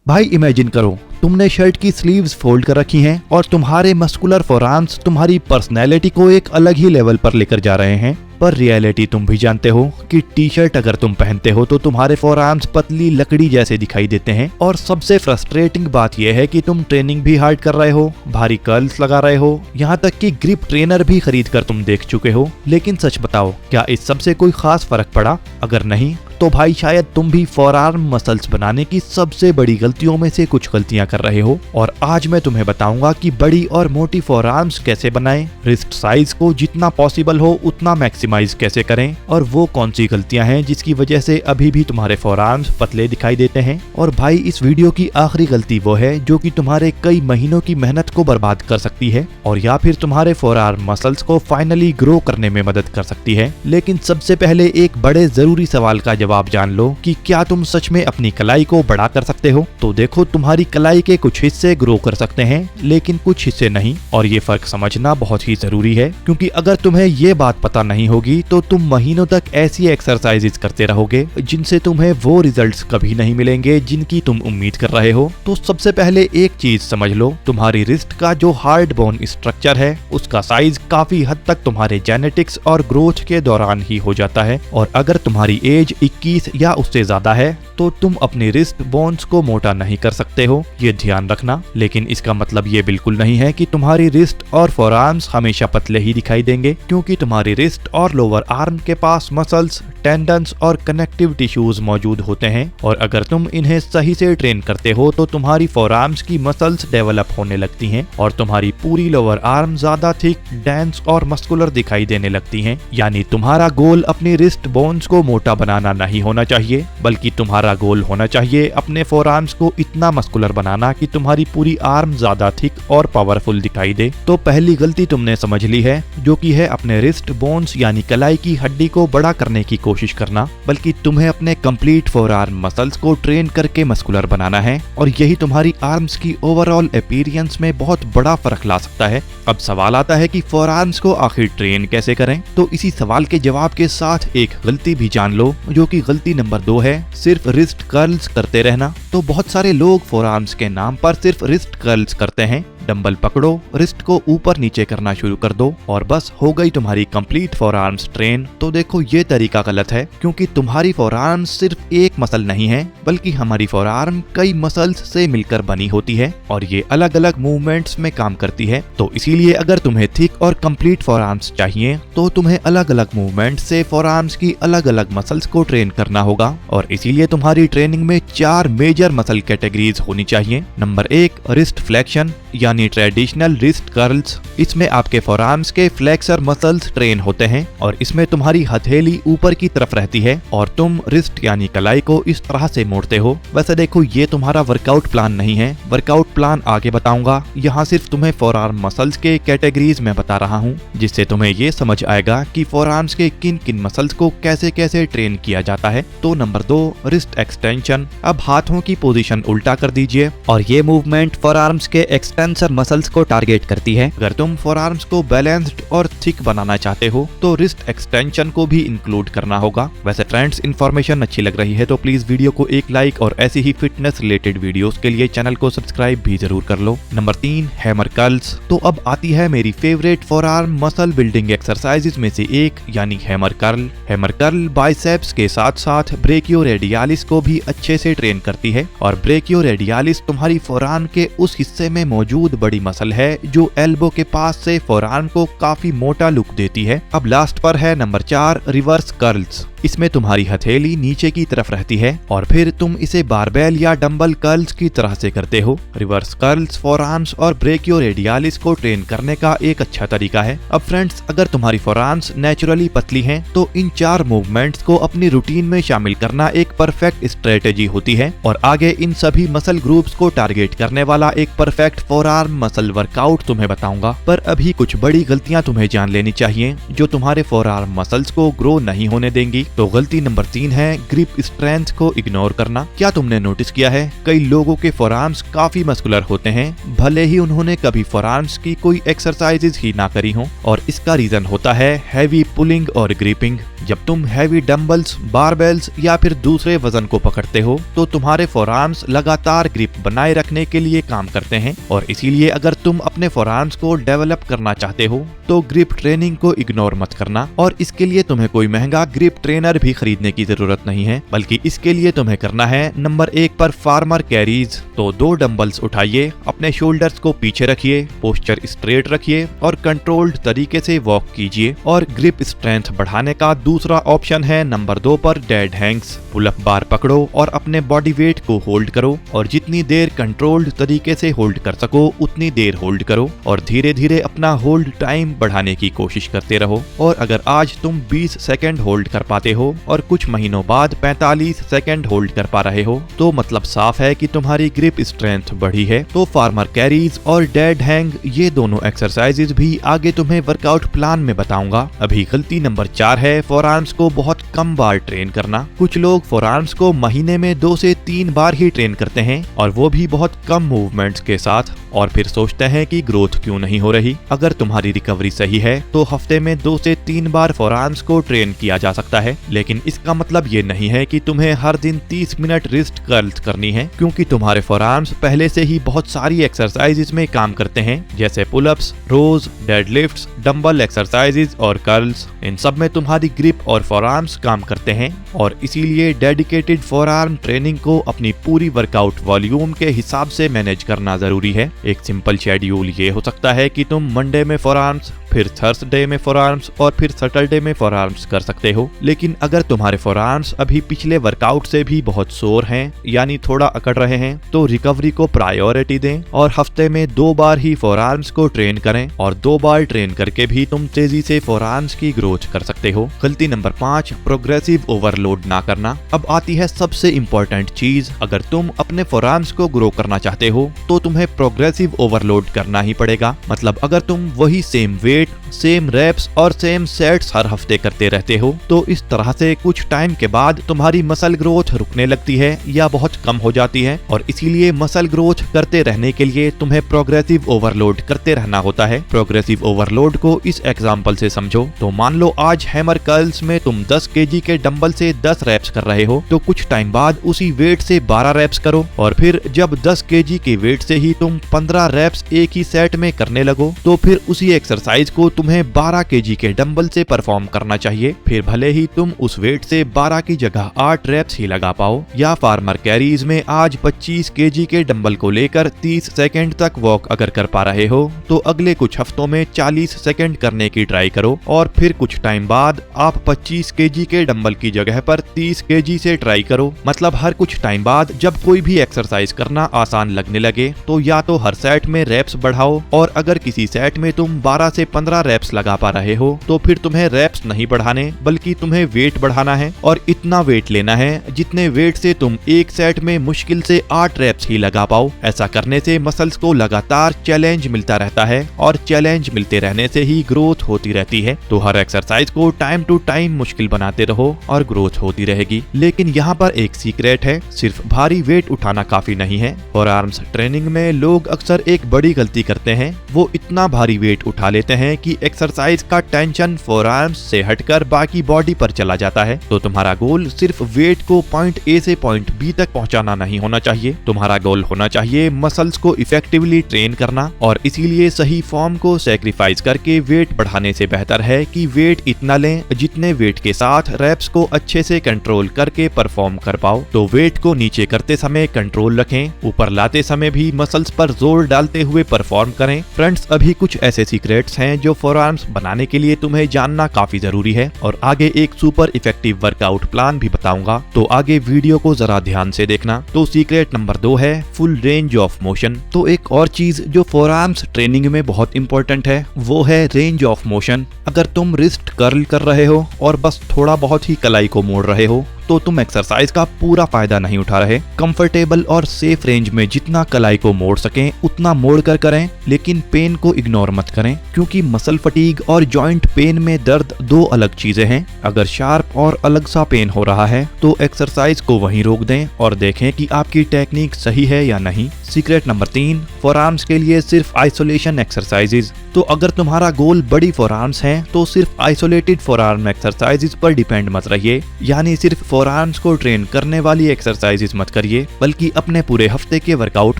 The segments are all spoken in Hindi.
भाई इमेजिन करो तुमने शर्ट की स्लीव्स फोल्ड कर रखी हैं और तुम्हारे मस्कुलर फोरआर्म्स तुम्हारी पर्सनैलिटी को एक अलग ही लेवल पर लेकर जा रहे हैं। पर रियलिटी तुम भी जानते हो कि टी शर्ट अगर तुम पहनते हो तो तुम्हारे फोरआर्म्स पतली लकड़ी जैसे दिखाई देते हैं। और सबसे फ्रस्ट्रेटिंग बात यह है कि तुम ट्रेनिंग भी हार्ड कर रहे हो, भारी कर्ल्स लगा रहे हो, यहाँ तक कि ग्रिप ट्रेनर भी खरीद कर तुम देख चुके हो। लेकिन सच बताओ, क्या इस सबसे कोई खास फर्क पड़ा? अगर नहीं तो भाई शायद तुम भी फोरआर्म मसल्स बनाने की सबसे बड़ी गलतियों में से कुछ गलतियां कर रहे हो। और आज मैं तुम्हें बताऊंगा कि बड़ी और मोटी फोरआर्म्स कैसे बनाएं, रिस्ट साइज को जितना पॉसिबल हो उतना मैक्सिमाइज कैसे करें, और वो कौन सी गलतियां हैं जिसकी वजह से अभी भी तुम्हारे फोरआर्म्स पतले दिखाई देते हैं। और भाई इस वीडियो की आखिरी गलती वो है जो कि तुम्हारे कई महीनों की मेहनत को बर्बाद कर सकती है और या फिर तुम्हारे फोरआर्म मसल्स को फाइनली ग्रो करने में मदद कर सकती है। लेकिन सबसे पहले एक बड़े जरूरी सवाल का जवाब जान लो कि क्या तुम सच में अपनी कलाई को बड़ा कर सकते हो? तो देखो, तुम्हारी कलाई के कुछ हिस्से ग्रो कर सकते हैं लेकिन कुछ हिस्से नहीं, और ये फर्क समझना बहुत ही जरूरी है, क्योंकि अगर तुम्हें ये बात पता नहीं होगी तो तुम महीनों तक ऐसी एक्सरसाइजेज करते रहोगे जिनसे तुम्हें वो रिजल्ट्स कभी नहीं मिलेंगे जिनकी तुम उम्मीद कर रहे हो। तो सबसे पहले एक चीज समझ लो, तुम्हारी रिस्ट का जो हार्ड बोन स्ट्रक्चर है उसका साइज काफी हद तक तुम्हारे जेनेटिक्स और ग्रोथ के दौरान ही हो जाता है। और अगर तुम्हारी एज 21 या उससे ज्यादा है तो तुम अपनी रिस्ट बोन्स को मोटा नहीं कर सकते हो, ये ध्यान रखना। लेकिन इसका मतलब ये बिल्कुल नहीं है कि तुम्हारी रिस्ट और फोरआर्म्स हमेशा पतले ही दिखाई देंगे, क्योंकि तुम्हारी रिस्ट और लोअर आर्म के पास मसल्स, टेंडन्स और कनेक्टिव टिश्यूज मौजूद होते हैं। और अगर तुम इन्हें सही से ट्रेन करते हो तो तुम्हारी फोरआर्म्स की मसल्स डेवलप होने लगती हैं और तुम्हारी पूरी लोअर आर्म ज्यादा थिक, डेंस और मस्कुलर दिखाई देने लगती हैं। यानी तुम्हारा गोल अपनी रिस्ट बोन्स को मोटा बनाना नहीं होना चाहिए, बल्कि तुम्हारा गोल होना चाहिए अपने फोरआर्म्स को इतना मस्कुलर बनाना कि तुम्हारी पूरी आर्म ज्यादा थिक और पावरफुल दिखाई दे। तो पहली गलती तुमने समझ ली है, जो कि है अपने रिस्ट बोन्स यानी कलाई की हड्डी को बड़ा करने की कोशिश करना, बल्कि तुम्हें अपने कंप्लीट फोरआर्म मसल्स को ट्रेन करके मस्कुलर बनाना है। और यही तुम्हारी आर्म्स की ओवरऑल अपीयरेंस में बहुत बड़ा फर्क ला सकता है। अब सवाल आता है कि फोरआर्म्स को आखिर ट्रेन कैसे करें? तो इसी सवाल के जवाब के साथ एक गलती भी जान लो, जो कि गलती नंबर 2 है, सिर्फ रिस्ट कर्ल्स करते रहना। तो बहुत सारे लोग फोरआर्म्स के नाम पर सिर्फ रिस्ट कर्ल्स करते हैं। डंबल पकड़ो, रिस्ट को ऊपर नीचे करना शुरू कर दो और बस हो गई तुम्हारी कंप्लीट फोरआर्म्स ट्रेन। तो देखो, ये तरीका गलत है, क्योंकि तुम्हारी फोरआर्म्स सिर्फ एक मसल नहीं है, बल्कि हमारी फोरआर्म कई मसल्स से मिलकर बनी होती है और ये अलग अलग मूवमेंट्स में काम करती है। तो इसीलिए अगर तुम्हें थिक और कंप्लीट फोरआर्म्स चाहिए तो तुम्हें अलग अलग मूवमेंट से फोरआर्म्स की अलग अलग मसल्स को ट्रेन करना होगा। और इसीलिए तुम्हारी ट्रेनिंग में 4 मेजर मसल कैटेगरीज होनी चाहिए। नंबर 1, रिस्ट फ्लेक्शन यानी ट्रेडिशनल रिस्ट कर्ल्स। इसमें आपके फोरआर्म्स के फ्लेक्सर मसल्स ट्रेन होते हैं और इसमें तुम्हारी हथेली ऊपर की तरफ रहती है और तुम रिस्ट यानी कलाई को इस तरह से मोड़ते हो। वैसे देखो, ये तुम्हारा वर्कआउट प्लान नहीं है, वर्कआउट प्लान आगे बताऊंगा। यहाँ सिर्फ तुम्हें फोरआर्म मसल्स के कैटेगरीज में बता रहा हूँ, जिससे तुम्हें ये समझ आएगा कि फोरआर्म्स के किन किन मसल्स को कैसे कैसे ट्रेन किया जाता है। तो नंबर 2, रिस्ट एक्सटेंशन। अब हाथों की पोजीशन उल्टा कर दीजिए और ये मूवमेंट फोरआर्म्स के एक्सटेंसर मसल्स को टारगेट करती है। अगर तुम फोरआर्म्स को बैलेंस्ड और थिक बनाना चाहते हो तो रिस्ट एक्सटेंशन को भी इंक्लूड करना होगा। वैसे फ्रेंड्स, इन्फॉर्मेशन अच्छी लग रही है तो प्लीज वीडियो को एक लाइक और ऐसी ही फिटनेस रिलेटेड वीडियोस के लिए चैनल को सब्सक्राइब भी जरूर कर लो। Number 3, hammer curls. तो अब आती है मेरी favourite forearm muscle building exercises में से एक, यानी hammer curl. Hammer curl biceps के साथ साथ ब्रेकियोरेडियालिस को भी अच्छे से ट्रेन करती है और ब्रेकियोरेडियालिस तुम्हारी फोरआर्म के उस हिस्से में मौजूद बड़ी मसल है जो एल्बो के पास से फोरआर्म को काफी मोटा लुक देती है। अब लास्ट पर है नंबर 4, रिवर्स कर्ल्स। इसमें तुम्हारी हथेली नीचे की तरफ रहती है और फिर तुम इसे बारबेल या डंबल कर्ल्स की तरह से करते हो। रिवर्स कर्ल्स फोरआर्म्स और ब्रेकियोरेडियालिस को ट्रेन करने का एक अच्छा तरीका है। अब फ्रेंड्स, अगर तुम्हारी फोरआर्म्स नेचुरली पतली हैं तो इन 4 मूवमेंट्स को अपनी रूटीन में शामिल करना एक परफेक्ट स्ट्रेटेजी होती है और आगे इन सभी मसल ग्रुप्स को टारगेट करने वाला एक परफेक्ट फोरआर्म मसल वर्कआउट तुम्हें बताऊंगा। पर अभी कुछ बड़ी गलतियां तुम्हें जान लेनी चाहिए जो तुम्हारे फोरआर्म मसल्स को ग्रो नहीं होने देंगी। तो गलती नंबर 3 है ग्रिप स्ट्रेंथ को इग्नोर करना। क्या तुमने नोटिस किया है कई लोगों के फोरआर्म्स काफी मस्कुलर होते हैं, भले ही उन्होंने कभी फोरआर्म्स की कोई एक्सरसाइजेज ही ना करी हो, और इसका रीजन होता है हैवी पुलिंग और ग्रिपिंग। जब तुम हैवी डंबल्स, बारबेल्स या फिर दूसरे वजन को पकड़ते हो तो तुम्हारे फोरआर्म्स लगातार ग्रिप बनाए रखने के लिए काम करते हैं, और इसीलिए अगर तुम अपने फोरआर्म्स को डेवलप करना चाहते हो तो ग्रिप ट्रेनिंग को इग्नोर मत करना। और इसके लिए तुम्हें कोई महंगा ग्रिप ट्रेनर भी खरीदने की जरूरत नहीं है, बल्कि इसके लिए तुम्हें करना है नंबर 1 पर फार्मर कैरीज। तो 2 डंबल्स उठाइए, अपने शोल्डर्स को पीछे रखिए, पोस्चर स्ट्रेट रखिए और कंट्रोल्ड तरीके से वॉक कीजिए। और ग्रिप स्ट्रेंथ बढ़ाने का दूसरा ऑप्शन है नंबर 2 पर डेड हैंग्स। पुल अप बार पकड़ो और अपने बॉडी वेट को होल्ड करो, और जितनी देर कंट्रोल्ड तरीके से होल्ड कर सको उतनी देर होल्ड करो, और धीरे धीरे अपना होल्ड टाइम बढ़ाने की कोशिश करते रहो। और अगर आज तुम 20 सेकंड होल्ड कर पाते हो और कुछ महीनों बाद 45 सेकंड होल्ड कर पा रहे हो तो मतलब साफ है कि तुम्हारी ग्रिप स्ट्रेंथ बढ़ी है। तो फार्मर कैरीज और डेड हैंग ये दोनों एक्सरसाइजेज भी आगे तुम्हें वर्कआउट प्लान में बताऊंगा। अभी गलती नंबर 4 है फोरआर्म्स को बहुत कम बार ट्रेन करना। कुछ लोग फोरआर्म्स को महीने में 2 से 3 बार ही ट्रेन करते हैं, और वो भी बहुत कम मूवमेंट्स के साथ, और फिर सोचते हैं कि ग्रोथ क्यों नहीं हो रही। अगर तुम्हारी रिकवरी सही है तो हफ्ते में 2 से 3 बार फोरआर्म्स को ट्रेन किया जा सकता है, लेकिन इसका मतलब ये नहीं है कि तुम्हें हर दिन 30 मिनट रिस्ट कर्ल्स करनी है, क्योंकि तुम्हारे फोरआर्म्स पहले से ही बहुत सारी एक्सरसाइजेज में काम करते हैं, जैसे पुलअप्स, रोज, डेडलिफ्ट्स, डंबल एक्सरसाइजेज और कर्ल्स। इन सब में तुम्हारी ग्रिप और फोरआर्म्स काम करते हैं, और इसीलिए डेडिकेटेड फोरआर्म ट्रेनिंग को अपनी पूरी वर्कआउट वॉल्यूम के हिसाब से मैनेज करना जरूरी है। एक सिंपल शेड्यूल ये हो सकता है कि तुम मंडे में फोरआर्म्स, फिर थर्सडे में फोरआर्म्स और फिर सैटरडे में फोरआर्म्स कर सकते हो। लेकिन अगर तुम्हारे फोरआर्म्स अभी पिछले वर्कआउट से भी बहुत सोर हैं, यानी थोड़ा अकड़ रहे हैं, तो रिकवरी को प्रायोरिटी दें और हफ्ते में 2 बार ही फोरआर्म्स को ट्रेन करें, और 2 बार ट्रेन करके भी तुम तेजी से फोरआर्म्स की ग्रोथ कर सकते हो। गलती नंबर 5 प्रोग्रेसिव ओवरलोड ना करना। अब आती है सबसे इम्पोर्टेंट चीज, अगर तुम अपने फोरआर्म्स को ग्रो करना चाहते हो तो तुम्हें प्रोग्रेसिव ओवरलोड करना ही पड़ेगा। मतलब अगर तुम वही सेम वेट, सेम रेप्स और सेम सेट्स हर हफ्ते करते रहते हो तो इस तरह से कुछ टाइम के बाद तुम्हारी मसल ग्रोथ रुकने लगती है या बहुत कम हो जाती है, और इसीलिए मसल ग्रोथ करते रहने के लिए तुम्हें प्रोग्रेसिव ओवरलोड करते रहना होता है। प्रोग्रेसिव ओवरलोड को इस एग्जांपल से समझो। तो मान लो आज हैमर कर्ल्स में तुम 10 केजी के डंबल से 10 रेप्स कर रहे हो, तो कुछ टाइम बाद उसी वेट से 12 रेप्स करो, और फिर जब 10 केजी के वेट से ही तुम 15 रेप्स एक ही सेट में करने लगो तो फिर उसी एक्सरसाइज को तुम्हें 12 केजी के डंबल से परफॉर्म करना चाहिए। फिर भले ही तुम उस वेट से 12 की जगह 8 रेप्स ही लगा पाओ। या फार्मर कैरीज में आज 25 केजी के डंबल को लेकर 30 सेकंड तक वॉक अगर कर पा रहे हो तो अगले कुछ हफ्तों में 40 सेकंड करने की ट्राई करो, और फिर कुछ टाइम बाद आप 25 केजी के डंबल की जगह पर 30 केजी से ट्राई करो। मतलब हर कुछ टाइम बाद जब कोई भी एक्सरसाइज करना आसान लगने लगे तो या तो हर सेट में रेप्स बढ़ाओ, और अगर किसी सेट में तुम 12 से 15 रेप्स लगा पा रहे हो तो फिर तुम्हें रेप्स नहीं बढ़ाने बल्कि तुम्हें वेट बढ़ाना है, और इतना वेट लेना है जितने वेट से तुम एक सेट में मुश्किल से 8 रेप्स ही लगा पाओ। ऐसा करने से मसल्स को लगातार चैलेंज मिलता रहता है, और चैलेंज मिलते रहने से ही ग्रोथ होती रहती है। तो हर एक्सरसाइज को टाइम टू टाइम मुश्किल बनाते रहो और ग्रोथ होती रहेगी। लेकिन यहाँ पर एक सीक्रेट है, सिर्फ भारी वेट उठाना काफी नहीं है। फोरआर्म्स ट्रेनिंग में लोग अक्सर एक बड़ी गलती करते हैं, वो इतना भारी वेट उठा लेते हैं कि एक्सरसाइज का टेंशन फोरआर्म्स से हटकर बाकी बॉडी पर चला जाता है। तो तुम्हारा गोल सिर्फ वेट को पॉइंट ए से पॉइंट बी तक पहुंचाना नहीं होना चाहिए, तुम्हारा गोल होना चाहिए मसल्स को इफेक्टिवली ट्रेन करना। और इसीलिए सही फॉर्म को सैक्रिफाइस करके वेट बढ़ाने से बेहतर है कि वेट इतना लें जितने वेट के साथ रेप्स को अच्छे से कंट्रोल करके परफॉर्म कर पाओ। तो वेट को नीचे करते समय कंट्रोल रखें, ऊपर लाते समय भी मसल्स पर जोर डालते हुए परफॉर्म करें। फ्रेंड्स, अभी कुछ ऐसे सीक्रेट्स हैं जो फोरआर्म्स बनाने के लिए तुम्हें जानना काफी जरूरी है, और आगे एक सुपर इफेक्टिव वर्कआउट प्लान भी बताऊंगा, तो आगे वीडियो को जरा ध्यान से देखना। तो सीक्रेट नंबर 2 है फुल रेंज ऑफ मोशन। तो एक और चीज जो फोरआर्म्स ट्रेनिंग में बहुत इंपॉर्टेंट है वो है रेंज ऑफ मोशन। अगर तुम रिस्ट कर्ल कर रहे हो और बस थोड़ा बहुत ही कलाई को मोड़ रहे हो तो तुम एक्सरसाइज का पूरा फायदा नहीं उठा रहे। कंफर्टेबल और सेफ रेंज में जितना कलाई को मोड़ सकें उतना मोड़ कर करें, लेकिन पेन को इग्नोर मत करें, क्योंकि मसल फटीग और जॉइंट पेन में दर्द दो अलग चीजें हैं। अगर शार्प और अलग सा पेन हो रहा है तो एक्सरसाइज को वहीं रोक दें और देखें कि आपकी टेक्निक सही है या नहीं। सीक्रेट नंबर 3, फोरआर्म्स के लिए सिर्फ आइसोलेशन एक्सरसाइजेज। तो अगर तुम्हारा गोल बड़ी फोरआर्म्स हैं तो सिर्फ आइसोलेटेड फोरआर्म एक्सरसाइजेज पर डिपेंड मत रहिए, यानी सिर्फ फोरआर्म्स को ट्रेन करने वाली एक्सरसाइजेज मत करिए, बल्कि अपने पूरे हफ्ते के वर्कआउट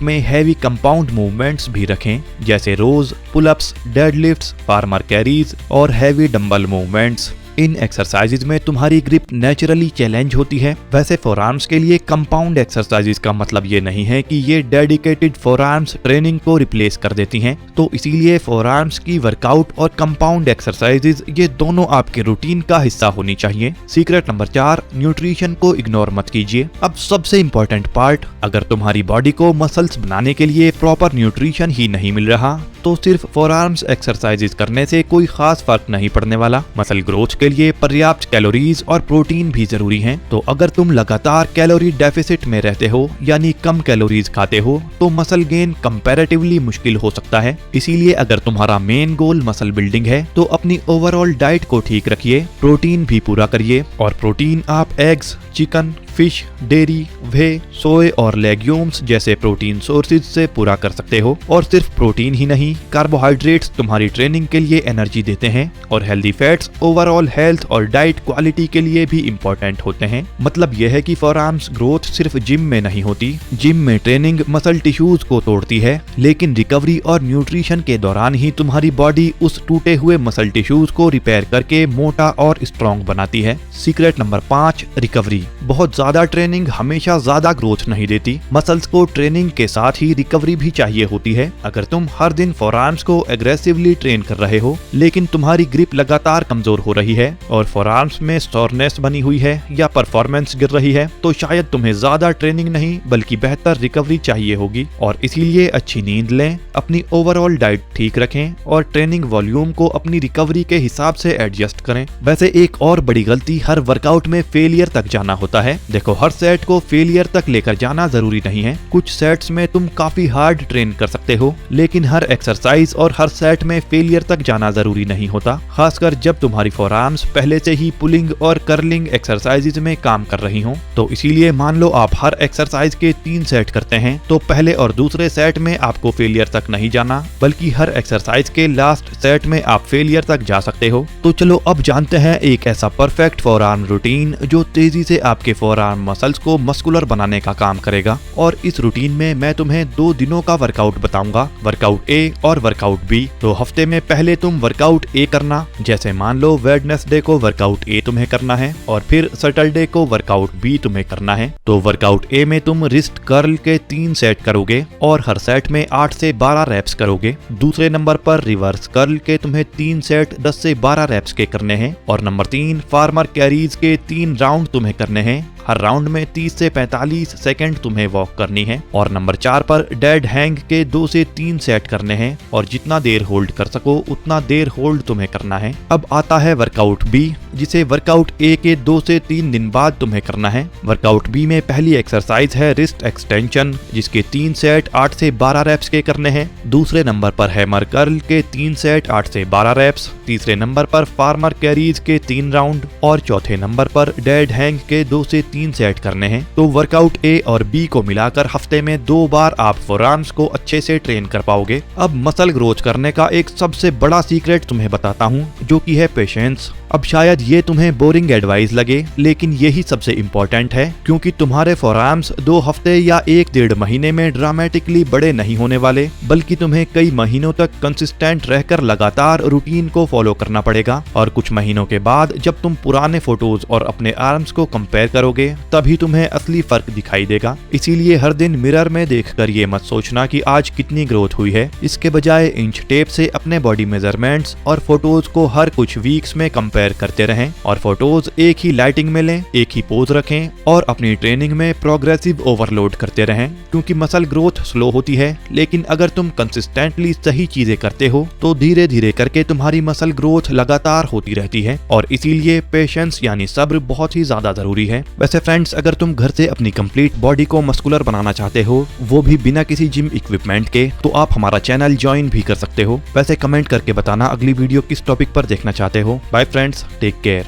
में हैवी कंपाउंड मूवमेंट्स भी रखें, जैसे रोज, पुलअप्स, डेडलिफ्ट्स, फार्मर कैरीज और हैवी डंबल मूवमेंट्स। इन एक्सरसाइजेज में तुम्हारी ग्रिप नेचुरली चैलेंज होती है। वैसे फोरआर्म्स के लिए कंपाउंड एक्सरसाइजेज का मतलब ये नहीं है कि ये डेडिकेटेड फोरआर्म्स ट्रेनिंग को रिप्लेस कर देती हैं, तो इसीलिए फोरआर्म्स की वर्कआउट और कंपाउंड एक्सरसाइजेज ये दोनों आपके रूटीन का हिस्सा होनी चाहिए। सीक्रेट नंबर 4, न्यूट्रिशन को इग्नोर मत कीजिए। अब सबसे इम्पोर्टेंट पार्ट, अगर तुम्हारी बॉडी को मसल्स बनाने के लिए प्रॉपर न्यूट्रिशन ही नहीं मिल रहा तो सिर्फ फोरआर्म्स एक्सरसाइजेज करने से कोई खास फर्क नहीं पड़ने वाला। मसल ग्रोथ के लिए पर्याप्त कैलोरीज और प्रोटीन भी जरूरी हैं। तो अगर तुम लगातार कैलोरी डेफिसिट में रहते हो, यानी कम कैलोरीज खाते हो, तो मसल गेन कंपैरेटिवली मुश्किल हो सकता है। इसीलिए अगर तुम्हारा मेन गोल मसल बिल्डिंग है तो अपनी ओवरऑल डाइट को ठीक रखिए, प्रोटीन भी पूरा करिए। और प्रोटीन आप एग्स, चिकन, फिश, डेयरी, वे, सोए और लेग्यूम्स जैसे प्रोटीन सोर्सेज से पूरा कर सकते हो। और सिर्फ प्रोटीन ही नहीं, कार्बोहाइड्रेट्स तुम्हारी ट्रेनिंग के लिए एनर्जी देते हैं और हेल्दी फैट्स ओवरऑल हेल्थ और डाइट क्वालिटी के लिए भी इम्पोर्टेंट होते हैं। मतलब यह है कि फोरआर्म्स ग्रोथ सिर्फ जिम में नहीं होती। जिम में ट्रेनिंग मसल टिश्यूज को तोड़ती है, लेकिन रिकवरी और न्यूट्रिशन के दौरान ही तुम्हारी बॉडी उस टूटे हुए मसल टिश्यूज को रिपेयर करके मोटा और स्ट्रॉन्ग बनाती है। Secret number 5, recovery. बहुत ज्यादा ट्रेनिंग हमेशा ज्यादा ग्रोथ नहीं देती। मसल्स को ट्रेनिंग के साथ ही रिकवरी भी चाहिए होती है। अगर तुम हर दिन फोरआर्म्स को एग्रेसिवली ट्रेन कर रहे हो, लेकिन तुम्हारी ग्रिप लगातार कमजोर हो रही है और फोरआर्म्स में सोरनेस बनी हुई है या परफॉर्मेंस गिर रही है, तो शायद तुम्हें ज्यादा ट्रेनिंग नहीं बल्कि बेहतर रिकवरी चाहिए होगी। और इसीलिए अच्छी नींद लें, अपनी ओवरऑल डाइट ठीक रखें और ट्रेनिंग वॉल्यूम को अपनी रिकवरी के हिसाब से एडजस्ट करें। वैसे एक और बड़ी गलती हर वर्कआउट में फेलियर तक जाना होता है। देखो, हर सेट को फेलियर तक लेकर जाना जरूरी नहीं है। कुछ सेट्स में तुम काफी हार्ड ट्रेन कर सकते हो, लेकिन हर एक्सरसाइज और हर सेट में फेलियर तक जाना जरूरी नहीं होता, खासकर जब तुम्हारी फोरआर्म्स पहले से ही पुलिंग और कर्लिंग एक्सरसाइजेज में काम कर रही हो। तो इसीलिए मान लो आप हर एक्सरसाइज के 3 सेट करते हैं, तो पहले और दूसरे सेट में आपको फेलियर तक नहीं जाना, बल्कि हर एक्सरसाइज के लास्ट सेट में आप फेलियर तक जा सकते हो। तो चलो अब जानते हैं एक ऐसा परफेक्ट फोरआर्म रूटीन जो तेजी से आपके फोरआर्म मसल्स को मस्कुलर बनाने का काम करेगा। और इस रूटीन में मैं तुम्हें 2 दिनों का वर्कआउट बताऊंगा, वर्कआउट ए और वर्कआउट बी। तो हफ्ते में पहले तुम वर्कआउट ए करना, जैसे मान लो वेडनेसडे को वर्कआउट ए तुम्हें करना है और फिर सैटरडे को वर्कआउट बी तुम्हें करना है। तो वर्कआउट ए में तुम रिस्ट कर्ल के 3 सेट करोगे और हर सेट में 8 से 12 रेप्स करोगे। दूसरे नंबर पर रिवर्स कर्ल के तुम्हें 3 सेट 10 से 12 रेप्स के करने हैं। और नंबर 3 फार्मर कैरीज के 3 राउंड तुम्हें करने हैं। हर राउंड में 30 से 45 सेकंड तुम्हें वॉक करनी है। और नंबर 4 पर डेड हैंग के 2 से 3 सेट करने हैं और जितना देर होल्ड कर सको उतना देर होल्ड तुम्हें करना है। अब आता है वर्कआउट बी, जिसे वर्कआउट ए के 2 से 3 दिन बाद तुम्हें करना है। वर्कआउट बी में पहली एक्सरसाइज है रिस्ट एक्सटेंशन, जिसके 3 सेट 8 से 12 रेप्स के करने हैं। दूसरे नंबर पर हैमर कर्ल के 3 सेट 8 से 12 रेप्स। तीसरे नंबर पर फार्मर कैरीज के 3 राउंड और चौथे नंबर पर डेड हैंग के 2 से 3 सेट करने हैं। तो वर्कआउट ए और बी को मिलाकर हफ्ते में 2 बार आप फोरआर्म्स को अच्छे से ट्रेन कर पाओगे। अब मसल ग्रोथ करने का एक सबसे बड़ा सीक्रेट तुम्हें बताता हूँ, जो कि है पेशेंस। अब शायद ये तुम्हें बोरिंग एडवाइस लगे, लेकिन यही सबसे इम्पोर्टेंट है, क्योंकि तुम्हारे फोरआर्म्स 2 हफ्ते या 1-1.5 महीने में ड्रामेटिकली बड़े नहीं होने वाले, बल्कि तुम्हें कई महीनों तक कंसिस्टेंट रहकर लगातार रूटीन को फॉलो करना पड़ेगा। और कुछ महीनों के बाद जब तुम पुराने फोटोज और अपने आर्म्स को कंपेयर करोगे, तभी तुम्हें असली फर्क दिखाई देगा। इसीलिए हर दिन मिरर में देखकर ये मत सोचना कि आज कितनी ग्रोथ हुई है। इसके बजाय इंच टेप से अपने बॉडी मेजरमेंट्स और फोटोज को हर कुछ वीक्स में कंपेयर करते रहें और फोटोज एक ही लाइटिंग में लें, एक ही पोज रखें और अपनी ट्रेनिंग में प्रोग्रेसिव ओवरलोड करते रहें। क्योंकि मसल ग्रोथ स्लो होती है, लेकिन अगर तुम कंसिस्टेंटली सही चीजें करते हो तो धीरे धीरे करके तुम्हारी मसल ग्रोथ लगातार होती रहती है। और इसीलिए पेशेंस यानी सब्र बहुत ही ज्यादा जरूरी है। वैसे वैसे फ्रेंड्स, अगर तुम घर से अपनी कंप्लीट बॉडी को मस्कुलर बनाना चाहते हो, वो भी बिना किसी जिम इक्विपमेंट के, तो आप हमारा चैनल ज्वाइन भी कर सकते हो। वैसे कमेंट करके बताना अगली वीडियो किस टॉपिक पर देखना चाहते हो। Bye friends, take care.